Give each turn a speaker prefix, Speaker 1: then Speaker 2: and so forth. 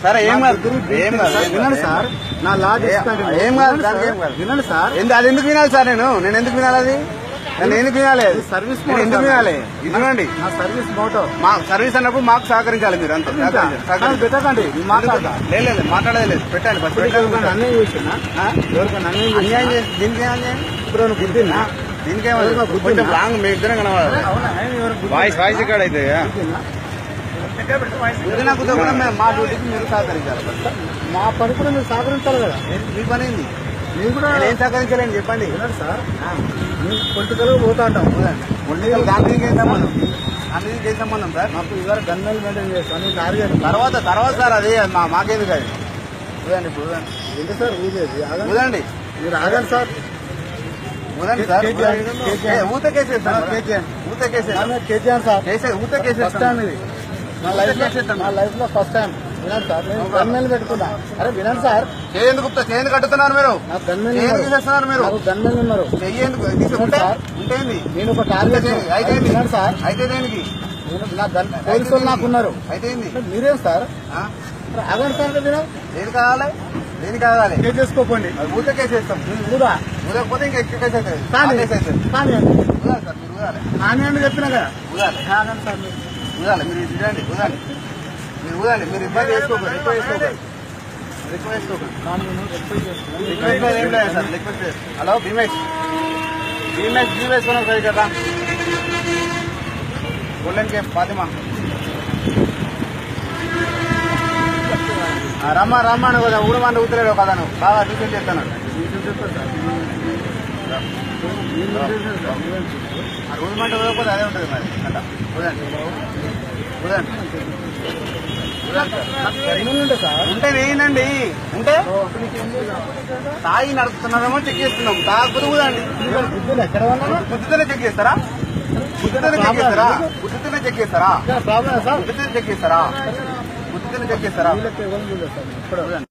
Speaker 1: సరే ఏం కాదు
Speaker 2: వినండి సార్, నా లా
Speaker 1: ఏం కాదు
Speaker 2: వినండి సార్.
Speaker 1: అది ఎందుకు వినాలి సార్? నేను ఎందుకు వినాలి? అది నేను ఎందుకు వినాలి? అది
Speaker 2: సర్వీస్
Speaker 1: ఎందుకు వినాలి? ఇదిగోండి
Speaker 2: నా సర్వీస్ మోటో.
Speaker 1: మా సర్వీస్ అన్నప్పుడు మాకు సహకరించాలి. మీరు అంతా
Speaker 2: పెట్టకండి,
Speaker 1: లేదు మాట్లాడలేదు. పెట్టండి బస్ పెట్టండి.
Speaker 2: అన్యాయం చేసినా
Speaker 1: అన్యాయం చేసి దీనికి అన్యాయం
Speaker 2: ఇప్పుడు గుద్దినా
Speaker 1: దీనికేమో కొంచెం రాంగ్ మీ ఇద్దరం కనవాలి. వాయిస్ ఇక్కడ అయితే మా డ్యూటీకి మీరు సహకరించాలి.
Speaker 2: మా పని కూడా మీరు సహకరించాలి కదా.
Speaker 1: మీ పని ఏంది?
Speaker 2: మీరు కూడా
Speaker 1: ఏం సహకరించాలని చెప్పండి.
Speaker 2: వినండి సార్, పొలిటికల్ పోతా ఉంటాం.
Speaker 1: పొలిటికల్ గాంధీకి ఏం సంబంధం? గాంధీకి ఏం సంబంధం సార్?
Speaker 2: మాకు ఇవాళ గన్మెల్ మెయింటైన్ చేస్తాను. టార్గెట్
Speaker 1: తర్వాత సార్ అది మాకేందుకు అది? ఉదండి
Speaker 2: ఏంటి సార్ ఊదేది?
Speaker 1: ఉదండి,
Speaker 2: మీరు ఆగండి సార్.
Speaker 1: ఉదండి సార్. ఊత కేసేస్తాను. ఊత
Speaker 2: కేజీఆర్ సార్,
Speaker 1: ఊత కేసేస్తాను. ఇది
Speaker 2: నా లైఫ్ లో ఫస్ట్ టైం. వినండి సార్, నేను గన్మెన్ పెట్టుకున్నా. అరే వినండి సార్,
Speaker 1: చేయండి కట్టుతున్నారు మీరు.
Speaker 2: నాకు గన్మెన్
Speaker 1: తీసేస్తున్నారు మీరు.
Speaker 2: గన్మెన్ ఉన్నారు.
Speaker 1: ఉంటేంది
Speaker 2: నేను ఒక టార్గెట్.
Speaker 1: అయితే
Speaker 2: వినండి సార్,
Speaker 1: అయితే దేనికి?
Speaker 2: పోలీసులు నాకున్నారు.
Speaker 1: అయితే
Speaker 2: మీరేం సార్? ఆగండి సార్.
Speaker 1: దేని కావాలి? దేని కావాలి?
Speaker 2: కేసు చేసుకోకండి.
Speaker 1: ఊత కేసేస్తాం. ఊదకపోతే ఇంకా ఎక్కువ కేసు అవుతుంది.
Speaker 2: కానీ
Speaker 1: ఉదాలి సార్, మీరు ఉదాలి.
Speaker 2: అని చెప్పినా కదా.
Speaker 1: ఉదాలి
Speaker 2: ఆగండి సార్,
Speaker 1: ఉదాలి. మీరు ఇదండి ఉదాలి. మీరు ఉదాలి. మీరు ఇబ్బంది చేసుకోకండి. రిక్వెస్ట్ ఏం లేదు సార్. రిక్వెస్ట్. హలో భీమేష్ కొనం సరి కదా. बोलन के फातिमा రమ్మా అని కదా. ఊరమంటే ఉత్తరేడు కదా. నువ్వు బాగా ట్యూషన్ చేస్తాను. ఊరమంటే ఊరకపోతే అదే ఉంటుంది మరి. అట్లా ఉంటే వేయండి. ఉంటే తాగి నడుపుతున్నారేమో చెక్ చేస్తున్నాం. తాగకపోతే ఊదండి. బుద్ధితోనే చెక్ చేస్తారా? బుద్ధితోనే చెక్ చేస్తారా?